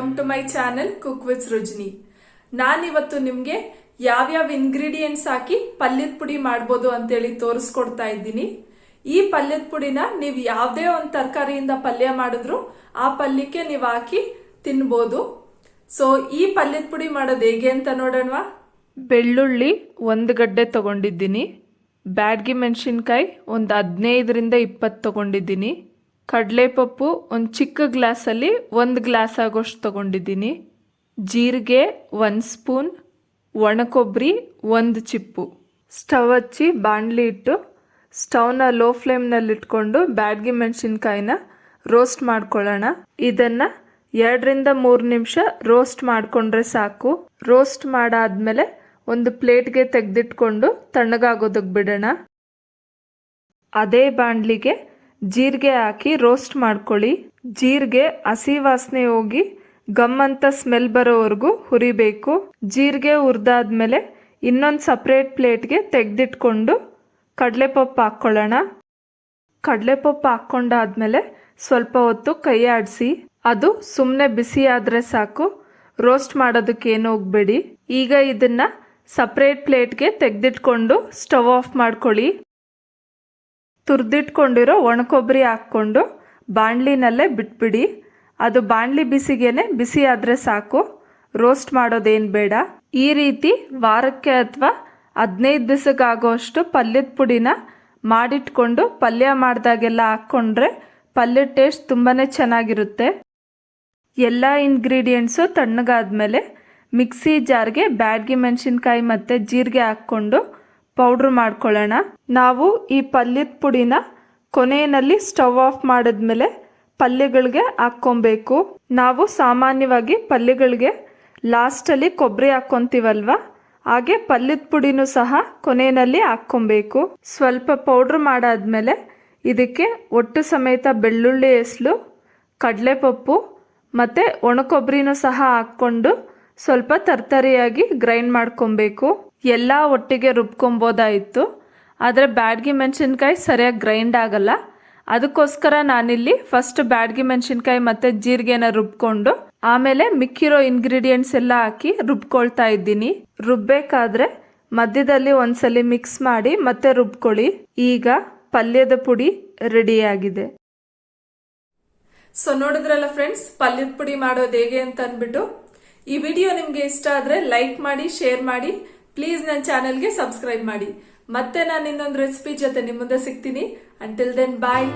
Welcome to my channel cook with Rujini. ನಾನಿವತ್ತು ನಿಮ್ಗೆ ಯಾವ್ಯಾವ ಇಂಗ್ರೀಡಿಯೆಂಟ್ಸ್ ಹಾಕಿ ಪಲ್ಯದ ಪುಡಿ ಮಾಡ್ಬೋದು ಅಂತೇಳಿ ತೋರಿಸ್ಕೊಡ್ತಾ ಇದ್ದೀನಿ. ಈ ಪಲ್ಯದ ಪುಡಿನ ನೀವು ಯಾವ್ದೇ ಒಂದು ತರಕಾರಿಯಿಂದ ಪಲ್ಯ ಮಾಡಿದ್ರು ಆ ಪಲ್ಯಕ್ಕೆ ನೀವು ಹಾಕಿ ತಿನ್ಬೋದು. ಸೊ ಈ ಪಲ್ಯದ ಪುಡಿ ಮಾಡೋದು ಹೇಗೆ ಅಂತ ನೋಡೋಣವಾ. ಬೆಳ್ಳುಳ್ಳಿ 1 ಗಡ್ಡೆ ತಗೊಂಡಿದ್ದೀನಿ. ಬ್ಯಾಡಗಿ ಮೆಣಸಿನ್ಕಾಯಿ ಒಂದು 15ರಿಂದ 20 ತಗೊಂಡಿದ್ದೀನಿ. ಕಡಲೆಪಪ್ಪು ಒಂದು ಚಿಕ್ಕ ಗ್ಲಾಸಲ್ಲಿ 1 ಗ್ಲಾಸ್ ಆಗೋಷ್ಟು ತಗೊಂಡಿದ್ದೀನಿ. ಜೀರಿಗೆ 1 ಸ್ಪೂನ್, ಒಣಕೊಬ್ಬರಿ 1 ಚಿಪ್ಪು. ಸ್ಟವ್ ಹಚ್ಚಿ ಬಾಣಲಿ ಇಟ್ಟು ಸ್ಟವ್ನ ಲೋ ಫ್ಲೇಮ್ನಲ್ಲಿ ಇಟ್ಕೊಂಡು ಬ್ಯಾಡಗಿ ಮೆಣಸಿನ್ಕಾಯಿನ ರೋಸ್ಟ್ ಮಾಡ್ಕೊಳ್ಳೋಣ. ಇದನ್ನು 2ರಿಂದ 3 ನಿಮಿಷ ರೋಸ್ಟ್ ಮಾಡಿಕೊಂಡ್ರೆ ಸಾಕು. ರೋಸ್ಟ್ ಮಾಡಾದ್ಮೇಲೆ ಒಂದು ಪ್ಲೇಟ್ಗೆ ತೆಗೆದಿಟ್ಕೊಂಡು ತಣ್ಣಗಾಗೋದಕ್ಕೆ ಬಿಡೋಣ. ಅದೇ ಬಾಣಲಿಗೆ ಜೀರಿಗೆ ಹಾಕಿ ರೋಸ್ಟ್ ಮಾಡ್ಕೊಳ್ಳಿ. ಜೀರಿಗೆ ಹಸಿ ವಾಸನೆ ಹೋಗಿ ಗಮ್ ಅಂತ ಸ್ಮೆಲ್ ಬರೋವರೆಗೂ ಹುರಿಬೇಕು. ಜೀರಿಗೆ ಹುರಿದಾದ್ಮೇಲೆ ಇನ್ನೊಂದು ಸಪ್ರೇಟ್ ಪ್ಲೇಟ್ಗೆ ತೆಗೆದಿಟ್ಕೊಂಡು ಕಡಲೆಪಪ್ಪು ಹಾಕ್ಕೊಳ್ಳೋಣ. ಕಡಲೆಪಪ್ಪು ಹಾಕ್ಕೊಂಡಾದ್ಮೇಲೆ ಸ್ವಲ್ಪ ಹೊತ್ತು ಕೈ ಆಡಿಸಿ. ಅದು ಸುಮ್ಮನೆ ಬಿಸಿ ಆದರೆ ಸಾಕು, ರೋಸ್ಟ್ ಮಾಡೋದಕ್ಕೆ ಏನು ಹೋಗಬೇಡಿ. ಈಗ ಇದನ್ನ ಸಪ್ರೇಟ್ ಪ್ಲೇಟ್ಗೆ ತೆಗೆದಿಟ್ಕೊಂಡು ಸ್ಟವ್ ಆಫ್ ಮಾಡ್ಕೊಳ್ಳಿ. ತುರಿದಿಟ್ಕೊಂಡಿರೋ ಒಣಕೊಬ್ಬರಿ ಹಾಕ್ಕೊಂಡು ಬಾಣಲಿನಲ್ಲೇ ಬಿಟ್ಬಿಡಿ. ಅದು ಬಾಣಲಿ ಬಿಸಿ ಆದರೆ ಸಾಕು, ರೋಸ್ಟ್ ಮಾಡೋದೇನು ಬೇಡ. ಈ ರೀತಿ ವಾರಕ್ಕೆ ಅಥವಾ 15 ದಿವಸಕ್ಕಾಗೋಷ್ಟು ಪಲ್ಯದ ಪುಡಿನ ಮಾಡಿಟ್ಕೊಂಡು ಪಲ್ಯ ಮಾಡಿದಾಗೆಲ್ಲ ಹಾಕ್ಕೊಂಡ್ರೆ ಪಲ್ಯದ ಟೇಸ್ಟ್ ತುಂಬಾ ಚೆನ್ನಾಗಿರುತ್ತೆ. ಎಲ್ಲ ಇಂಗ್ರೀಡಿಯೆಂಟ್ಸು ತಣ್ಣಗಾದ್ಮೇಲೆ ಮಿಕ್ಸಿ ಜಾರ್ಗೆ ಬ್ಯಾಡಗಿ ಮೆಣಸಿನ್ಕಾಯಿ ಮತ್ತು ಜೀರಿಗೆ ಹಾಕ್ಕೊಂಡು ಪೌಡ್ರ್ ಮಾಡ್ಕೊಳ್ಳೋಣ. ನಾವು ಈ ಪಲ್ಯದ ಪುಡಿನ ಕೊನೆಯಲ್ಲಿ ಸ್ಟವ್ ಆಫ್ ಮಾಡಿದ್ಮೇಲೆ ಪಲ್ಯಗಳಿಗೆ ಹಾಕ್ಕೊಬೇಕು. ನಾವು ಸಾಮಾನ್ಯವಾಗಿ ಪಲ್ಯಗಳಿಗೆ ಲಾಸ್ಟಲ್ಲಿ ಕೊಬ್ಬರಿ ಹಾಕ್ಕೊಂತೀವಲ್ವ, ಹಾಗೆ ಪಲ್ಯದ ಪುಡಿನೂ ಸಹ ಕೊನೆಯಲ್ಲಿ ಹಾಕ್ಕೊಬೇಕು. ಸ್ವಲ್ಪ ಪೌಡ್ರ್ ಮಾಡಾದ್ಮೇಲೆ ಇದಕ್ಕೆ ಒಟ್ಟು ಸಮೇತ ಬೆಳ್ಳುಳ್ಳಿ ಹೆಸಲು, ಕಡಲೆಪಪ್ಪು ಮತ್ತು ಒಣಕೊಬ್ಬರಿನೂ ಸಹ ಹಾಕ್ಕೊಂಡು ಸ್ವಲ್ಪ ತರ್ತರಿಯಾಗಿ ಗ್ರೈಂಡ್ ಮಾಡ್ಕೊಬೇಕು. ಎಲ್ಲ ಒಟ್ಟಿಗೆ ರುಬ್ಕೊಬೋದಾಯಿತು, ಆದರೆ ಬ್ಯಾಡಗಿ ಮೆಣಸಿನ್ಕಾಯಿ ಸರಿಯಾಗಿ ಗ್ರೈಂಡ್ ಆಗಲ್ಲ. ಅದಕ್ಕೋಸ್ಕರ ನಾನಿಲ್ಲಿ ಫಸ್ಟ್ ಬ್ಯಾಡಗಿ ಮೆಣಸಿನ್ಕಾಯಿ ಮತ್ತು ಜೀರಿಗೆನ ರುಬ್ಕೊಂಡು ಆಮೇಲೆ ಮಿಕ್ಕಿರೋ ಇಂಗ್ರೀಡಿಯೆಂಟ್ಸ್ ಎಲ್ಲ ಹಾಕಿ ರುಬ್ಕೊಳ್ತಾ ಇದ್ದೀನಿ. ರುಬ್ಬೇಕಾದ್ರೆ ಮಧ್ಯದಲ್ಲಿ ಒಂದ್ಸಲಿ ಮಿಕ್ಸ್ ಮಾಡಿ ಮತ್ತೆ ರುಬ್ಕೊಳ್ಳಿ. ಈಗ ಪಲ್ಯದ ಪುಡಿ ರೆಡಿಯಾಗಿದೆ. ಸೊ ನೋಡಿದ್ರಲ್ಲ ಫ್ರೆಂಡ್ಸ್, ಪಲ್ಯದ ಪುಡಿ ಮಾಡೋದು ಹೇಗೆ ಅಂತ ಅಂದ್ಬಿಟ್ಟು. ಈ ವಿಡಿಯೋ ನಿಮ್ಗೆ ಇಷ್ಟ ಆದ್ರೆ ಲೈಕ್ ಮಾಡಿ, ಶೇರ್ ಮಾಡಿ, ಪ್ಲೀಸ್ ನನ್ನ ಚಾನೆಲ್ಗೆ ಸಬ್ಸ್ಕ್ರೈಬ್ ಮಾಡಿ. ಮತ್ತೆ ನಾನು ಇನ್ನೊಂದು ರೆಸಿಪಿ ಜೊತೆ ನಿಮ್ಮ ಮುಂದೆ ಸಿಗ್ತೀನಿ. ಅಂಟಿಲ್ ದೆನ್ ಬಾಯ್.